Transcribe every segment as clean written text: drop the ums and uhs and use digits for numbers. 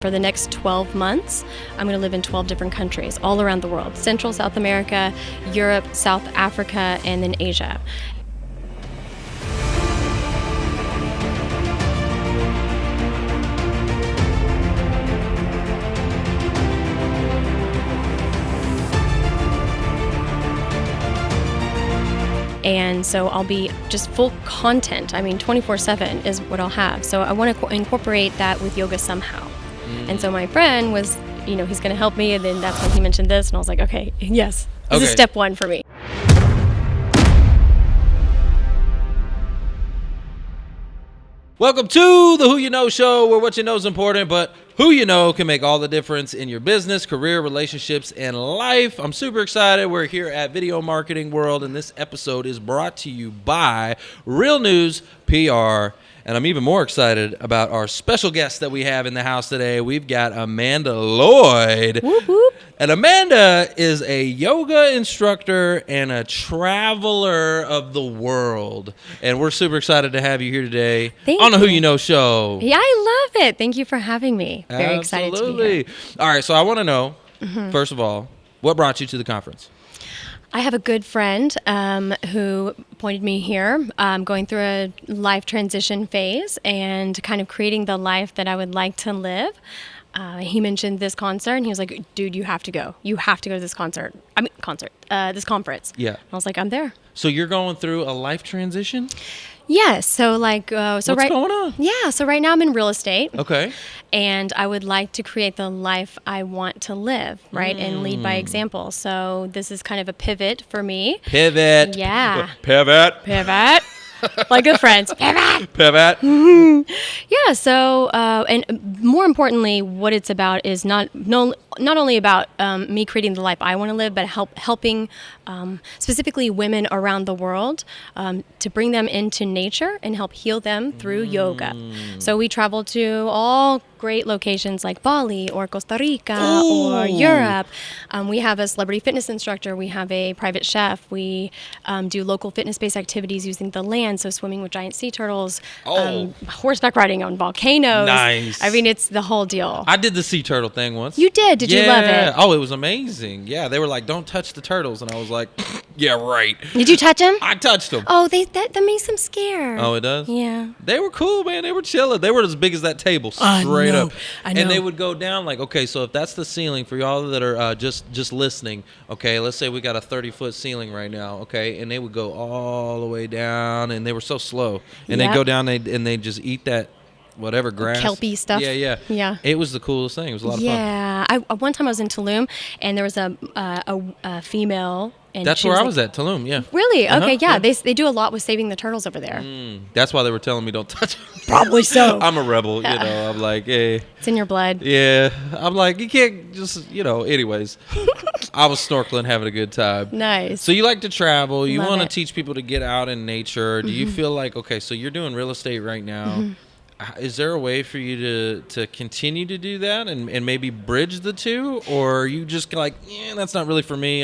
For the next 12 months, I'm going to live in 12 different countries all around the world. Central, South America, Europe, South Africa, and then Asia. And so I'll be just full content. I mean, 24/7 is what I'll have. So I want to incorporate that with yoga somehow. And so my friend was, he's going to help me. And then that's when he mentioned this. And I was like, okay, yes, this is step one for me. Welcome to the Who You Know Show, where what you know is important, but who you know can make all the difference in your business, career, relationships, and life. I'm super excited. We're here at Video Marketing World, and this episode is brought to you by Real News PR. And I'm even more excited about our special guest that we have in the house today. We've got Amanda Loyd. Whoop, whoop. And Amanda is a yoga instructor and a traveler of the world. And we're super excited to have you here today on the Who You Know Show. Yeah, I love it. Thank you for having me. Very excited to be here. All right, so I want to know, first of all, what brought you to the conference? I have a good friend who pointed me here. I'm going through a life transition phase and kind of creating the life that I would like to live. He mentioned this concert, and he was like, dude, you have to go. You have to go to this this conference. Yeah. I was like, I'm there. So you're going through a life transition? Yes. So what's going on? Yeah. So right now I'm in real estate. Okay. And I would like to create the life I want to live, right? And lead by example. So this is kind of a pivot for me. Pivot. Yeah. Pivot. Like good friends. Pivot. Yeah. So, and more importantly, what it's about is not only about me creating the life I want to live, but helping specifically women around the world to bring them into nature and help heal them through yoga. So we travel to all great locations like Bali or Costa Rica or Europe. We have a celebrity fitness instructor. We have a private chef. We do local fitness-based activities using the land, so swimming with giant sea turtles, horseback riding on volcanoes. Nice. I mean, it's the whole deal. I did the sea turtle thing once. You did? Did you love it? Oh, it was amazing. Yeah, they were like, don't touch the turtles. And I was like, yeah, right. Did you touch them? I touched them. Oh, that makes them scared. Oh, it does? Yeah. They were cool, man. They were chilling. They were as big as that table, straight up. I know. And they would go down like, okay, so if that's the ceiling for y'all that are just listening, okay, let's say we got a 30-foot ceiling right now, okay, and they would go all the way down, and they were so slow. And they'd go down and they'd just eat that whatever grass. Kelpie stuff. Yeah. It was the coolest thing. It was a lot of fun. Yeah. One time I was in Tulum, and there was a female. And that's where I was at, Tulum, yeah. Really? Okay, yeah. They do a lot with saving the turtles over there. That's why they were telling me don't touch them. Probably so. I'm a rebel, I'm like, hey. It's in your blood. Yeah. I'm like, you can't just, anyways. I was snorkeling, having a good time. Nice. So you like to travel. You want to it. teach people to get out in nature. Do you feel like, okay, so you're doing real estate right now. Is there a way for you to continue to do that and maybe bridge the two? Or are you just like, that's not really for me.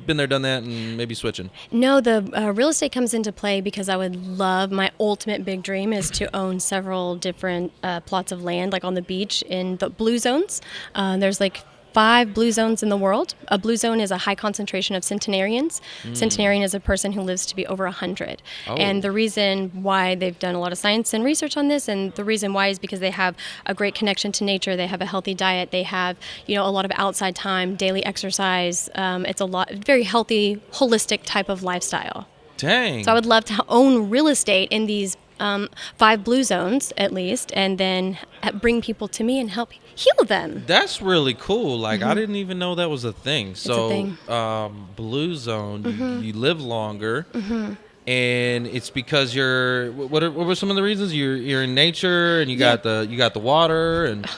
Been there, done that, and maybe switching? No, the real estate comes into play because I would love, my ultimate big dream is to own several different plots of land, like on the beach in the blue zones. There's like 5 blue zones in the world. A blue zone is a high concentration of centenarians. Centenarian is a person who lives to be over 100. And the reason why they've done a lot of science and research on this, and the reason why is because they have a great connection to nature. They have a healthy diet. They have, a lot of outside time, daily exercise. It's very healthy, holistic type of lifestyle. Dang. So I would love to own real estate in these 5 blue zones at least, and then bring people to me and help heal them. That's really cool. Like, I didn't even know that was a thing. So, it's a thing. Blue zone, you live longer. And it's because what were some of the reasons? You're in nature, and you got the water, and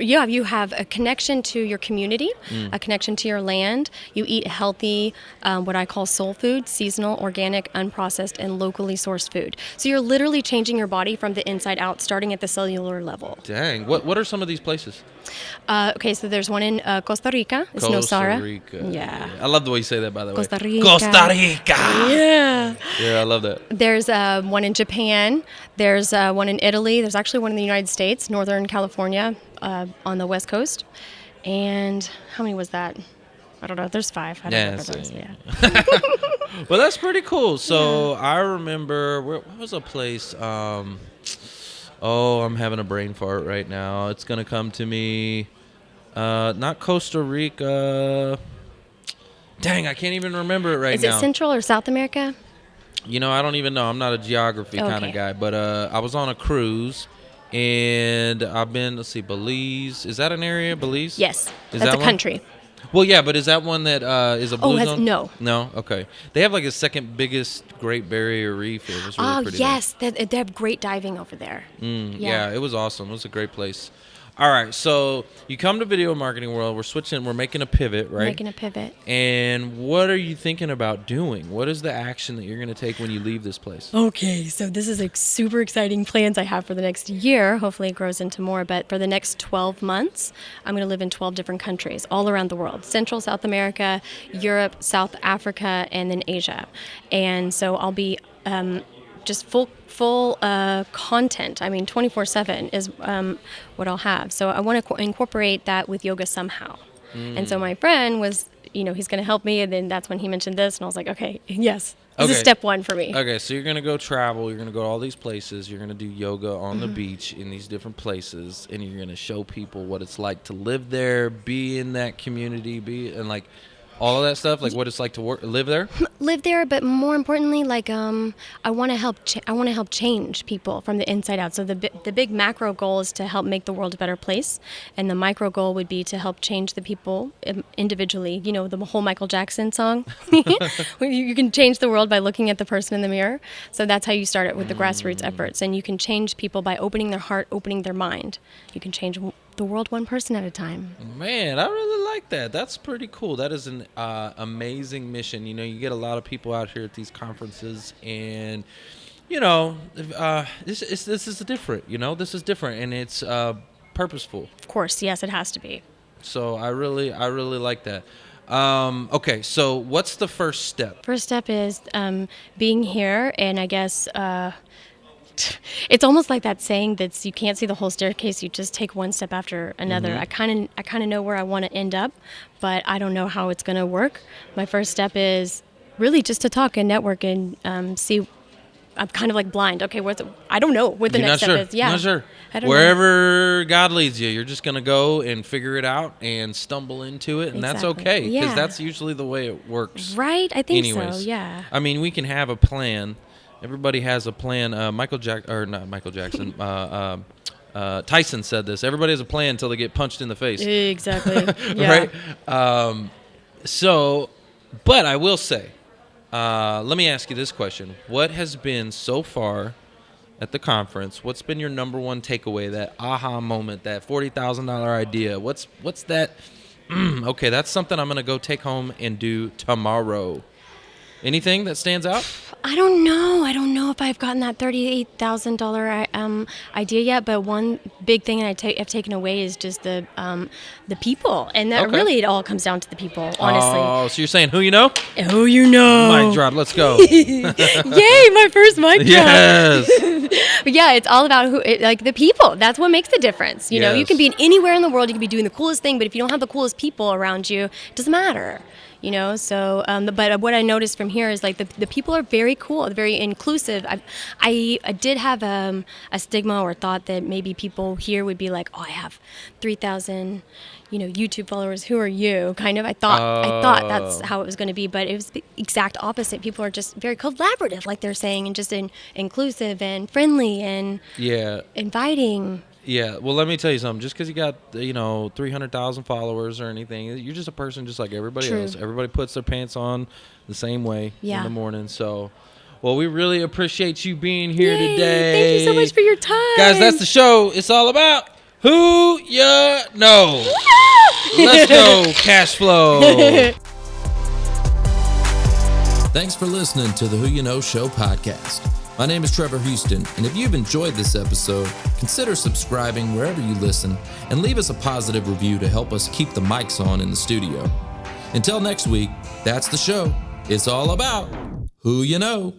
you have a connection to your community, a connection to your land. You eat healthy, what I call soul food, seasonal, organic, unprocessed, and locally sourced food. So you're literally changing your body from the inside out, starting at the cellular level. Dang. What are some of these places? Okay, so there's one in Costa Rica. It's Costa 𝗟𝗓𝗓. Rica. Yeah. I love the way you say that, by the way. Costa Rica. Costa Rica. Yeah. there. I love that. There's one in Japan. There's one in Italy. There's actually one in the United States, Northern California, on the West Coast. And how many was that? I don't know. There's 5. I don't know. Yeah. Well, that's pretty cool. So I remember, what was a place? I'm having a brain fart right now. It's going to come to me. Not Costa Rica. Dang, I can't even remember it right now. Is it Central or South America? You know, I don't even know. I'm not a geography kind of guy. But I was on a cruise, and I've been, Belize. Is that an area, Belize? Yes. Is that's that a country. Well, yeah, but is that one that is a blue zone? No. No? Okay. They have like a second biggest Great Barrier Reef. It was really pretty. Yes. They have great diving over there. Yeah, it was awesome. It was a great place. All right, so you come to Video Marketing World. We're making a pivot, right? Making a pivot. And what are you thinking about doing? What is the action that you're going to take when you leave this place? Okay, so this is super exciting plans I have for the next year. Hopefully it grows into more, but for the next 12 months, I'm going to live in 12 different countries all around the world. Central, South America, Europe, South Africa, and then Asia. And so I'll be just full content. I mean, 24/7 is what I'll have. So I want to incorporate that with yoga somehow. And so my friend was, he's going to help me. And then that's when he mentioned this. And I was like, okay, yes, this is step one for me. Okay, so you're going to go travel. You're going to go to all these places. You're going to do yoga on the beach in these different places. And you're going to show people what it's like to live there, be in that community, and like all of that stuff, like what it's like to live there. Live there, but more importantly, like I want to help. I want to help change people from the inside out. So the big macro goal is to help make the world a better place, and the micro goal would be to help change the people individually. The whole Michael Jackson song. You can change the world by looking at the person in the mirror. So that's how you start it with the grassroots efforts, and you can change people by opening their heart, opening their mind. You can change the world one person at a time. Man, I really like that. That's pretty cool. That is an amazing mission. You get a lot of people out here at these conferences, and this is different. This is different, and it's purposeful. Of course, yes, it has to be. So I really like that. Okay, so what's the first step? First step is being here, and I guess it's almost like that saying that you can't see the whole staircase, you just take one step after another. I kind of know where I want to end up, but I don't know how it's going to work. My first step is really just to talk and network and see. I'm kind of like blind. Okay, I don't know what the next step is. Yeah, not sure. I don't Wherever God leads you, you're just going to go and figure it out and stumble into it, and that's okay, because that's usually the way it works. Right? I think so, yeah. I mean, we can have a plan. Everybody has a plan. Tyson said this. Everybody has a plan until they get punched in the face. Exactly. Yeah. Right? But I will say, let me ask you this question. What has been so far at the conference, what's been your number one takeaway, that aha moment, that $40,000 idea? What's that? Okay, that's something I'm going to go take home and do tomorrow. Anything that stands out? I don't know. I don't know if I've gotten that $38,000 idea yet. But one big thing I've taken away is just the people, and that really it all comes down to the people. Honestly. Oh, so you're saying who you know? Who you know? Mic drop. Let's go. Yay! My first mic drop. Yes. But yeah, it's all about the people. That's what makes the difference. You know, you can be anywhere in the world. You can be doing the coolest thing, but if you don't have the coolest people around you, it doesn't matter. So but what I noticed from here is the people are very cool, very inclusive. I did have a stigma or thought that maybe people here would be like, oh, I have 3,000 YouTube followers, who are you? Kind of. I thought that's how it was going to be, but it was the exact opposite. People are just very collaborative, like they're saying, and just inclusive and friendly and inviting. Yeah, well, let me tell you something. Just because you got 300,000 followers or anything, you're just a person just like everybody else. Everybody puts their pants on the same way in the morning. So, well, we really appreciate you being here today. Thank you so much for your time, guys. That's the show. It's all about who you know. Let's go, cash flow. Thanks for listening to the Who You Know Show podcast. My name is Trevor Houston, and if you've enjoyed this episode, consider subscribing wherever you listen and leave us a positive review to help us keep the mics on in the studio. Until next week, that's the show. It's all about who you know.